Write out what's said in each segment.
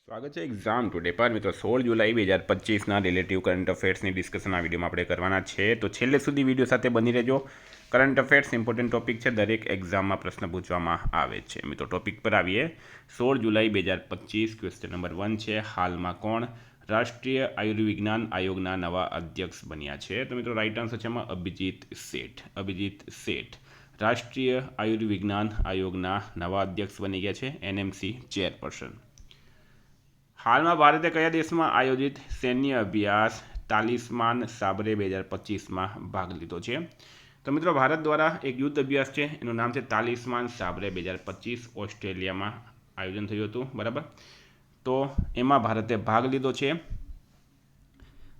સ્વાગત છે exam today પર મિત્રો 16 જુલાઈ 2025ના રિલેટિવ કરંટ અફેર્સની ડિસ્કશન આ વિડીયોમાં આપણે કરવાના છે. તો છેલ્લે સુધી વિડીયો સાથે બની રહેજો. કરંટ અફેર્સ ઇમ્પોર્ટન્ટ ટોપિક છે, દરેક એક્ઝામમાં પ્રશ્ન પૂછવામાં આવે છે. મિત્રો ટોપિક પર આવીએ. 16 જુલાઈ 2025 ક્વેશ્ચન નંબર 1 છે, હાલમાં કોણ રાષ્ટ્રીય આયુર્વિજ્ઞાન આયોગના નવા અધ્યક્ષ બન્યા છે? તો મિત્રો રાઈટ આન્સર છે એમાં અભિજીત શેઠ રાષ્ટ્રીય આયુર્વિજ્ઞાન આયોગના નવા અધ્યક્ષ બની ગયા છે, એનએમસી ચેરપર્સન. હાલમાં ભારતે કયા દેશમાં આયોજિત સૈન્ય અભ્યાસ તાલિસ્માન સાબરે 2025માં ભાગ લીધો છે? તો મિત્રો ભારત દ્વારા એક યુદ્ધ અભ્યાસ છે, એનું નામ છે તાલિસ્માન સાબરે 2025. ઓસ્ટ્રેલિયામાં આયોજન થયું હતું, બરાબર. તો એમાં ભારતે ભાગ લીધો છે.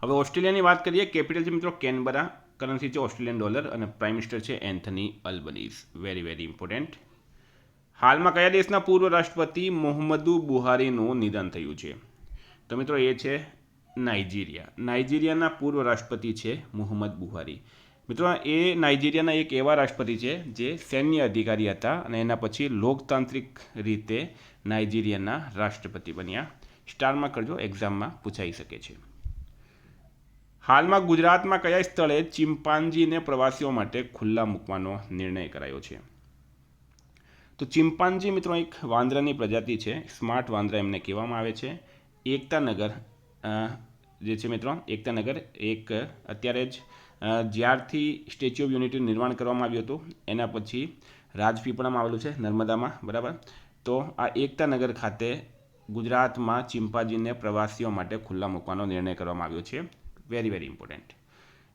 હવે ઓસ્ટ્રેલિયાની વાત કરીએ. કેપિટલ છે મિત્રો કેનબરા, કરન્સી છે ઓસ્ટ્રેલિયન ડોલર અને પ્રાઇમ મિનિસ્ટર છે એન્થની અલ્બનીઝ. Very important. હાલમાં કયા દેશના પૂર્વ રાષ્ટ્રપતિ મોહમ્મદુ બુહારીનું નિધન થયું છે? તો મિત્રો એ છે નાઇજીરિયાના પૂર્વ રાષ્ટ્રપતિ છે મોહમ્મદ બુહારી. મિત્રો એ નાઇજીરિયાના એક એવા રાષ્ટ્રપતિ છે જે સૈન્ય અધિકારી હતા અને એના પછી લોકતાંત્રિક રીતે નાઇજીરિયાના રાષ્ટ્રપતિ બન્યા. સ્ટારમાં કરજો, એક્ઝામમાં પૂછાઈ શકે છે. હાલમાં ગુજરાતમાં કયા સ્થળે ચિમ્પાન્જીને પ્રવાસીઓ માટે ખુલ્લા મૂકવાનો નિર્ણય કરાયો છે? તો ચિમ્પાન્જી મિત્રો એક વાંદરાની પ્રજાતિ છે, સ્માર્ટ વાંદરા એમને કહેવામાં આવે છે. એકતાનગર જે છે મિત્રો, એકતાનગર એક અત્યારે જ જ્યારથી સ્ટેચ્યુ ઓફ યુનિટીનું નિર્માણ કરવામાં આવ્યું હતું એના પછી રાજપીપળામાં આવેલું છે, નર્મદામાં, બરાબર. તો આ એકતાનગર ખાતે ગુજરાતમાં ચિમ્પાન્જીને પ્રવાસીઓ માટે ખુલ્લા મૂકવાનો નિર્ણય કરવામાં આવ્યો છે. Very important.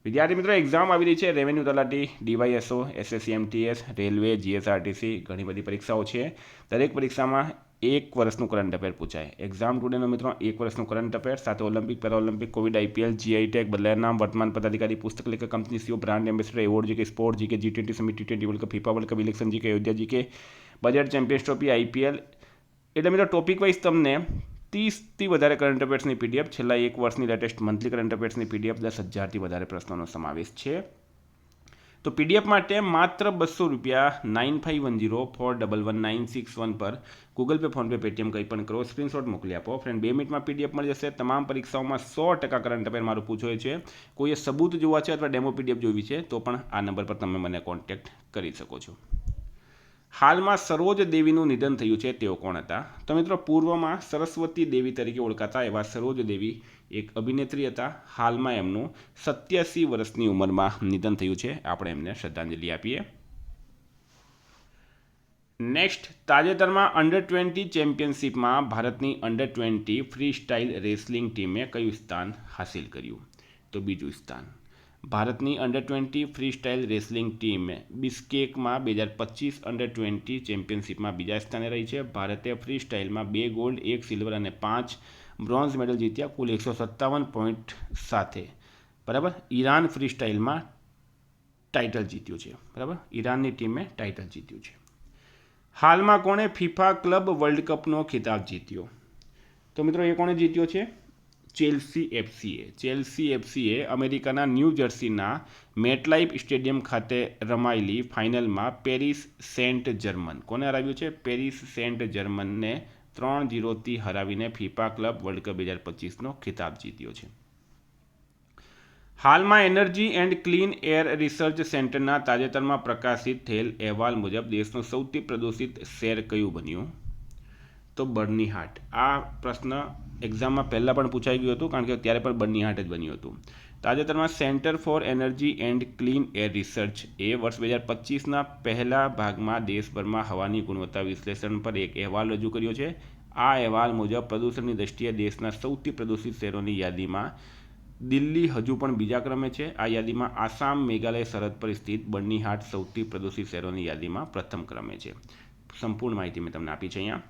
વિદ્યાર્થી મિત્રો એક્ઝામ આવી રહી છે. રેવન્યુ તલાટી, ડીવાયએસઓ, એસએસસીએમટીએસ, રેલવે, જીએસઆરટીસી, ઘણી બધી પરીક્ષાઓ છે. દરેક પરીક્ષામાં એક વર્ષનું કરંટ અફેર પૂછાય. એક્ઝામ ટુડેનો મિત્રો એક વર્ષનું કરંટ અફેર સાથે Olympic, Paralympic, COVID, IPL, GI tag, બદલાયા નામ, વર્તમાન પદાધિકારી, પુસ્તક લેખક, company CEO, brand ambassador, award GK, sport GK, G20 summit, T20 world cup, FIFA world cup, election GK, Ayodhya GK, budget, champions trophy, IPL. એટલે મિત્રો topic wise તમને 30થી વધારે કરંટ અફેર્સની પીડીએફ, છેલ્લા એક વર્ષની લેટેસ્ટ મંથલી કરંટ અફેર્સની પીડીએફ, 10,000થી વધારે પ્રશ્નોનો સમાવેશ છે. તો પીડીએફ માટે માત્ર ₹200 9510411961 પર ગૂગલ પે, ફોનપે, પેટીએમ કંઈ પણ કરો, સ્ક્રીનશોટ મોકલી આપો. ફ્રેન્ડ 2 મિનિટમાં પીડીએફ મળી જશે. તમામ પરીક્ષાઓમાં 100% કરંટ અફેર મારું પૂછાય છે. કોઈએ સબૂત જોવા છે અથવા ડેમો પીડીએફ જોવી છે તો પણ આ નંબર પર તમે મને કોન્ટેક્ટ કરી શકો છો. હાલમાં સરોજ દેવીનું નિધન થયું છે, તેઓ કોણ હતા? તો મિત્રો પૂર્વમાં સરસ્વતી દેવી તરીકે ઓળખાતા એવા સરોજ દેવી એક અભિનેત્રી હતા. હાલમાં એમનું 87 વર્ષની ઉંમરમાં નિધન થયું છે. આપણે એમને શ્રદ્ધાંજલિ આપીએ. નેક્સ્ટ, તાજેતરમાં અંડર-20 ચેમ્પિયનશિપમાં ભારતની અંડર-20 ફ્રી સ્ટાઇલ રેસલિંગ ટીમે કયું સ્થાન હાસિલ કર્યું? તો બીજું સ્થાન. ભારતની અંડર-20 ફ્રી સ્ટાઇલ રેસલિંગ ટીમ બિસ્કેકમાં 2025 અંડર-20 ચેમ્પિયનશિપમાં બીજા સ્થાને રહી છે. ભારતે ફ્રી સ્ટાઇલમાં 2 ગોલ્ડ, 1 સિલ્વર અને 5 બ્રોન્ઝ મેડલ જીત્યા, કુલ 157 પોઈન્ટ સાથે, બરાબર. ઈરાન ફ્રી સ્ટાઇલમાં ટાઇટલ જીત્યું છે, બરાબર. ઈરાનની ટીમે ટાઇટલ જીત્યું છે. હાલમાં કોણે ફિફા ક્લબ વર્લ્ડ કપનો ખિતાબ જીત્યો? તો મિત્રો એ કોણે જીત્યો છે? ચેલ્સી એફસીએ અમેરિકાના ન્યૂ જર્સીના મેટલાઇફ સ્ટેડિયમ ખાતે રમાયેલી ફાઇનલમાં પેરિસ સેન્ટ જર્મન કોને હરાવ્યું છે? પેરિસ સેન્ટ જર્મનને 3-0થી હરાવીને ફિફા ક્લબ વર્લ્ડ કપ 2025નો ખિતાબ જીત્યો છે. હાલમાં energy and clean air research સેન્ટરના તાજેતરમાં પ્રકાશિત થયેલ અહેવાલ મુજબ દેશનું સૌથી પ્રદૂષિત શહેર કયું બન્યું? તો બર્નીહાટ. આ પ્રશ્ન એક્ઝામમાં પહેલાં પણ પૂછાઈ ગયું હતું, કારણ કે ત્યારે પણ બર્નીહાટ જ બન્યું હતું. તાજેતરમાં centre for energy and clean air research એ વર્ષ 2025ના પહેલા ભાગમાં દેશભરમાં હવાની ગુણવત્તા વિશ્લેષણ પર એક અહેવાલ રજૂ કર્યો છે. આ અહેવાલ મુજબ પ્રદૂષણની દ્રષ્ટિએ દેશના સૌથી પ્રદૂષિત શહેરોની યાદીમાં દિલ્હી હજુ પણ બીજા ક્રમે છે. આ યાદીમાં આસામ, મેઘાલય સરહદ પર સ્થિત બર્નીહાટ સૌથી પ્રદૂષિત શહેરોની યાદીમાં પ્રથમ ક્રમે છે. સંપૂર્ણ માહિતી મેં તમને આપી છે અહીંયા.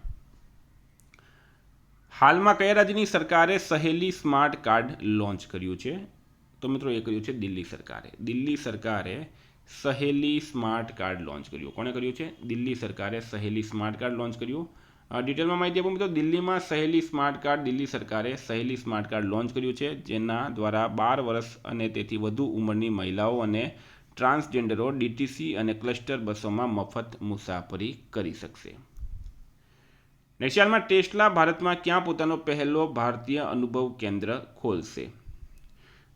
હાલમાં કયા રાજ્યની સરકારે સહેલી સ્માર્ટ કાર્ડ લોન્ચ કર્યું છે? તો મિત્રો એ કર્યું છે દિલ્હી સરકારે. દિલ્હી સરકારે સહેલી સ્માર્ટ કાર્ડ લોન્ચ કર્યું. કોણે કર્યું છે? દિલ્હી સરકારે સહેલી સ્માર્ટ કાર્ડ લોન્ચ કર્યું. ડિટેલમાં માહિતી આપું મિત્રો. દિલ્હીમાં સહેલી સ્માર્ટ કાર્ડ, દિલ્હી સરકારે સહેલી સ્માર્ટ કાર્ડ લોન્ચ કર્યું છે, જેના દ્વારા 12 વર્ષ અને તેથી વધુ ઉંમરની મહિલાઓ અને ટ્રાન્સજેન્ડરો ડીટીસી અને ક્લસ્ટર બસોમાં મફત મુસાફરી કરી શકશે. નેક્સ્ટ હાલમાં ટેસ્લા ભારતમાં ક્યાં પોતાનો પહેલો ભારતીય અનુભવ કેન્દ્ર ખોલશે?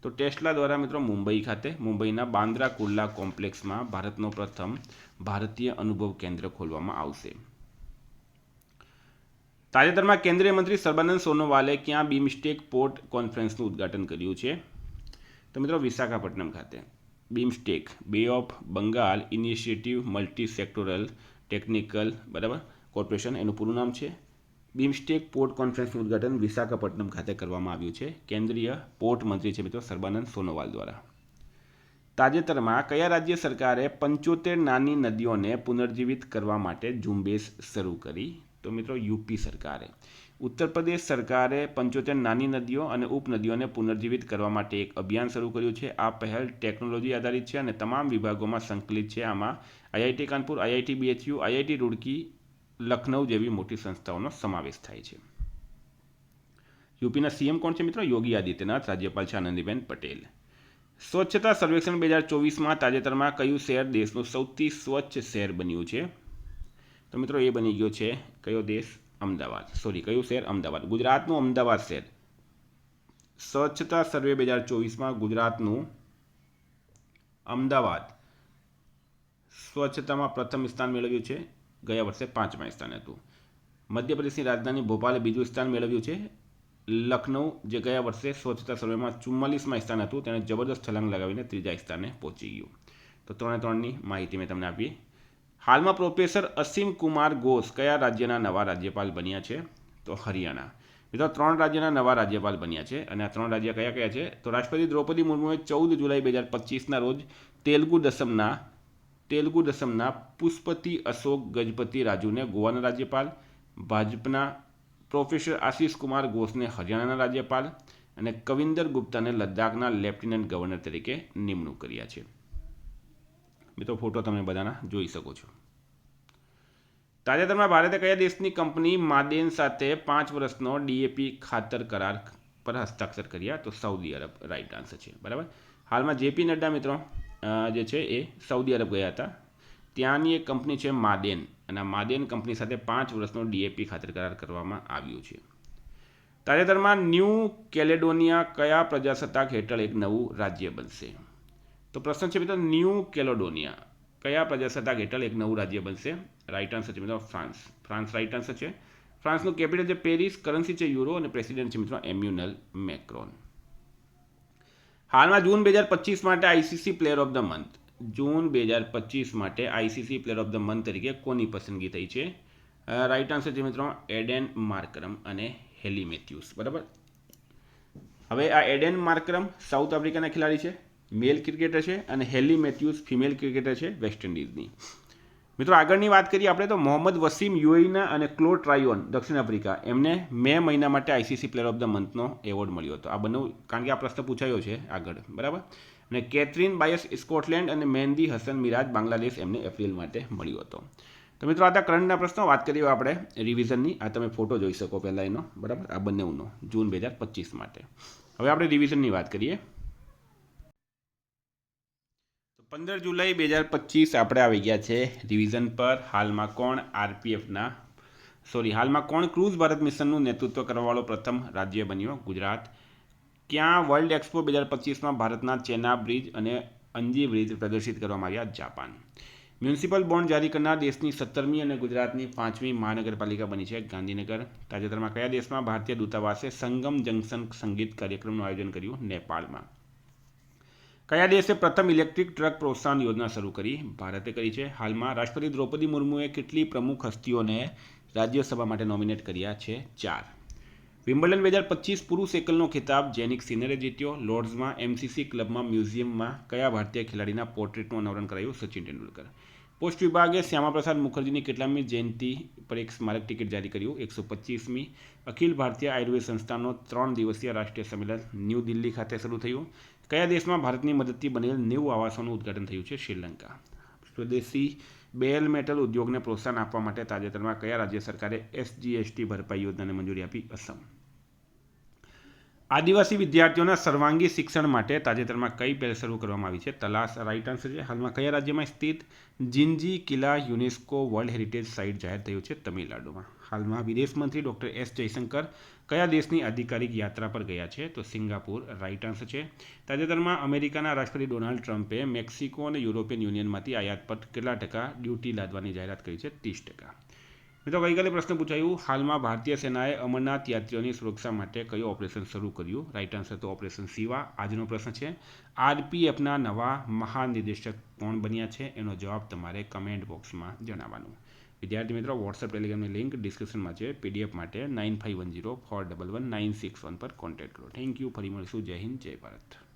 તો ટેસ્લા દ્વારા મિત્રો મુંબઈ ખાતે, મુંબઈના બાંદ્રા કુર્લા કોમ્પ્લેક્સમાં ભારતનો પ્રથમ ભારતીય અનુભવ કેન્દ્ર ખોલવામાં આવશે. તાજેતરમાં કેન્દ્રીય મંત્રી સર્બાનંદ સોનોવાલે ક્યાં બીમસ્ટેક પોર્ટ કોન્ફરન્સનું ઉદ્ઘાટન કર્યું છે? તો મિત્રો વિશાખાપટ્ટનમ ખાતે. BIMSTEC bay of Bengal initiative multi sectoral technical બરાબર કોર્પોરેશન એનું પૂરું નામ છે. બીમસ્ટેક પોર્ટ કોન્ફરન્સનું ઉદ્ઘાટન વિશાખાપટ્ટનમ ખાતે કરવામાં આવ્યું છે. કેન્દ્રીય પોર્ટ મંત્રી છે મિત્રો સર્બાનંદ સોનોવાલ દ્વારા. તાજેતરમાં કયા રાજ્ય સરકારે 75 નાની નદીઓને પુનર્જીવિત કરવા માટે ઝુંબેશ શરૂ કરી? તો મિત્રો યુપી સરકારે. ઉત્તર પ્રદેશ સરકારે 75 નાની નદીઓ અને ઉપનદીઓને પુનર્જીવિત કરવા માટે એક અભિયાન શરૂ કર્યું છે. આ પહેલ ટેકનોલોજી આધારિત છે અને તમામ વિભાગોમાં સંકલિત છે. આમાં IIT Kanpur, IIT BHU, IIT Roorkee, Lucknow જેવી મોટી સંસ્થાઓનો સમાવેશ થાય છે. યુપીના સીએમ કોણ છે મિત્રો? યોગી આદિત્યનાથ. રાજ્યપાલ છે આનંદીબેન પટેલ. સ્વચ્છતા સર્વેક્ષણ 2024માં તાજેતરમાં કયું શહેર દેશનું સૌથી સ્વચ્છ શહેર બન્યું છે? તો મિત્રો એ બની ગયો છે કયો દેશ? અમદાવાદ. કયું શહેર? અમદાવાદ. ગુજરાતનું અમદાવાદ શહેર. સ્વચ્છતા સર્વે 2024માં ગુજરાતનું અમદાવાદ સ્વચ્છતામાં પ્રથમ સ્થાન મેળવ્યું છે. ગયા વર્ષે 5મા સ્થાને હતું. મધ્યપ્રદેશની રાજધાની ભોપાલે બીજું સ્થાન મેળવ્યું છે. લખનઉ જે ગયા વર્ષે સ્વચ્છતા સર્વેમાં 44મા સ્થાન હતું તેણે જબરદસ્ત છલાંગ લગાવીને 3જા સ્થાને પહોંચી ગયું. તો 3-3ની માહિતી મેં તમને આપી. હાલમાં પ્રોફેસર અસીમ કુમાર ઘોષ કયા રાજ્યના નવા રાજ્યપાલ બન્યા છે? તો હરિયાણા. મિત્રો 3 રાજ્યના નવા રાજ્યપાલ બન્યા છે અને આ 3 રાજ્ય કયા કયા છે? તો રાષ્ટ્રપતિ દ્રૌપદી મુર્મુએ 14 જુલાઈ 2025ના રોજ તેલુગુ દસમના પુષ્પતિ અશોક ગજપતિ રાજુને ગોવાના રાજ્યપાલ, ભાજપના પ્રોફેસર આશીષ કુમાર ઘોષને હરિયાણાના રાજ્યપાલ અને કવિંદર ગુપ્તાને લદ્દાખના લેફ્ટિનન્ટ ગવર્નર તરીકે નિમણૂક કર્યા છે. મિત્રો ફોટો તમે બધાના જોઈ શકો છો. તાજેતરમાં ભારતે કયા દેશની કંપની માદેન સાથે 5 વર્ષનો ડીએપી ખાતર કરાર પર હસ્તાક્ષર કર્યા? તો સાઉદી અરબ રાઈટ આન્સર છે. બરાબર. હાલમાં જેપી નડ્ડા મિત્રો જે છે એ સાઉદી અરબ ગયા હતા. ત્યાંની એક કંપની છે માદેન અને આ માદેન કંપની સાથે 5 વર્ષનો ડીએપી ખાતર કરાર કરવામાં આવ્યું છે. તાજેતરમાં ન્યૂ કેલેડોનિયા કયા પ્રજાસત્તાક હેઠળ એક નવું રાજ્ય બનશે? તો પ્રશ્ન છે મિત્રો ન્યૂ કેલેડોનિયા કયા પ્રજાસત્તાક હેઠળ એક નવું રાજ્ય બનશે? રાઈટ આન્સર છે મિત્રો ફ્રાન્સ. ફ્રાન્સ રાઈટ આન્સર છે. ફ્રાન્સનું કેપિટલ છે પેરિસ, કરન્સી છે યુરો અને પ્રેસિડેન્ટ છે મિત્રો એમ્યુનલ મેક્રોન. હાલમાં જૂન 2025 માટે ICC player of the month. June 2025 માટે ICC player of the month તરીકે કોની પસંદગી થઈ છે? રાઈટ આન્સર છે મિત્રો એડેન માર્કરમ અને હેલી મેથ્યુસ. બરાબર. હવે આ એડેન માર્કરમ સાઉથ આફ્રિકાના ખેલાડી છે, મેલ ક્રિકેટર છે અને હેલી મેથ્યુસ ફિમેલ ક્રિકેટર છે વેસ્ટ ઇન્ડિઝની. મિત્રો આગળની વાત કરીએ આપણે તો મોહમ્મદ વસીમ યુએઈના અને ક્લો ટ્રાયોન દક્ષિણ આફ્રિકા એમને મે મહિના માટે આઈસીસી પ્લેયર ઓફ ધ મંથનો એવોર્ડ મળ્યો હતો. આ બંને કારણ કે આ પ્રશ્ન પૂછાયો છે આગળ. બરાબર. અને કેથરીન બાયસ સ્કોટલેન્ડ અને મહેંદી હસન મિરાજ બાંગ્લાદેશ એમને એપ્રિલ માટે મળ્યો હતો. તો મિત્રો આ કરંટના પ્રશ્નો વાત કરીએ આપણે રિવિઝનની. આ તમે ફોટો જોઈ શકો પહેલાં એનો. બરાબર. આ બંનેનો જૂન 2025 માટે. હવે આપણે રિવિઝનની વાત કરીએ. 15 જુલાઈ 2025 આપણે આવી ગયા છે રિવિઝન પર. હાલમાં કોણ ક્રૂઝ ભારત મિશનનું નેતૃત્વ કરવાવાળો પ્રથમ રાજ્ય બન્યો? ગુજરાત. ક્યાં વર્લ્ડ એક્સપો 2025માં ભારતના ચેના બ્રિજ અને અંજી બ્રિજ પ્રદર્શિત કરવામાં આવ્યા? જાપાન. મ્યુનિસિપલ બોન્ડ જારી કરનાર દેશની 17મી અને ગુજરાતની 5મી મહાનગરપાલિકા બની છે ગાંધીનગર. તાજેતરમાં કયા દેશમાં ભારતીય દૂતાવાસે સંગમ જંકશન સંગીત કાર્યક્રમનું આયોજન કર્યું? નેપાળમાં. કયા દેશે પ્રથમ ઇલેક્ટ્રિક ટ્રક પ્રોત્સાહન યોજના શરૂ કરી? ભારતે કરી છે. હાલમાં રાષ્ટ્રપતિ દ્રૌપદી મુર્મુએ કેટલી પ્રમુખ હસ્તીઓને રાજ્યસભા માટે નોમિનેટ કર્યા છે? 4. વિમ્બલ્ડન 2025 પુરુષ એકલનો ખિતાબ જેનિક સિનરે જીત્યો. લોર્ડ્સમાં એમસીસી ક્લબમાં મ્યુઝિયમમાં કયા ભારતીય ખેલાડીના પોર્ટ્રેટનું અનાવરણ કરાયું? સચિન તેંડુલકર. પોસ્ટ વિભાગે શ્યામાપ્રસાદ મુખર્જીની કેટલામી જયંતિ પર એક સ્મારક ટિકિટ જારી કર્યું? 125મી. અખિલ ભારતીય આયુર્વેદ સંસ્થાનનો 3 દિવસીય રાષ્ટ્રીય સંમેલન ન્યૂ દિલ્હી ખાતે શરૂ થયું. કયા દેશમાં ભારતની મદદથી બનેલ 90 આવાસોનું ઉદ્ઘાટન થયું છે? શ્રીલંકા. સ્વદેશી બેલ મેટલ ઉદ્યોગને પ્રોત્સાહન આપવા માટે તાજેતરમાં કયા રાજ્ય સરકારે એસજીએસટી ભરપાઈ યોજનાને મંજૂરી આપી? અસમ. આદિવાસી વિદ્યાર્થીઓના સર્વાંગી શિક્ષણ માટે તાજેતરમાં કઈ પહેલ શરૂ કરવામાં આવી છે? તલાશ રાઇટ આન્સર છે. હાલમાં કયા રાજ્યમાં સ્થિત જિંજી કિલ્લા યુનેસ્કો વર્લ્ડ હેરિટેજ સાઇટ જાહેર થયું છે? તમિલનાડુમાં. હાલમાં વિદેશ મંત્રી ડૉક્ટર એસ જયશંકર કયા દેશની આધિકારિક યાત્રા પર ગયા છે? તો સિંગાપુર રાઇટ આન્સર છે. તાજેતરમાં અમેરિકાના રાષ્ટ્રપતિ ડોનાલ્ડ ટ્રમ્પે મેક્સિકો અને યુરોપિયન યુનિયનમાંથી આયાત પર કેટલા ટકા ડ્યુટી લાદવાની જાહેરાત કરી છે? 30%. મિત્રો ગઈકાલે પ્રશ્ન પૂછાયું, હાલમાં ભારતીય સેનાએ અમરનાથ યાત્રીઓની સુરક્ષા માટે કયું ઓપરેશન શરૂ કર્યું? રાઇટ આન્સર તો ઓપરેશન શિવા. આજનો પ્રશ્ન છે, આરપીએફના નવા મહાનિદેશક કોણ બન્યા છે? એનો જવાબ તમારે કમેન્ટ બોક્સમાં જણાવવાનો. વિદ્યાર્થી મિત્રો, વોટ્સએપ ટેલિગ્રામની લિંક ડિસ્ક્રિપ્શનમાં છે. પીડીએફ માટે 9510411961 પર કોન્ટેક્ટ કરો. Thank you. ફરી મળીશું. જય હિન્દ, જય ભારત.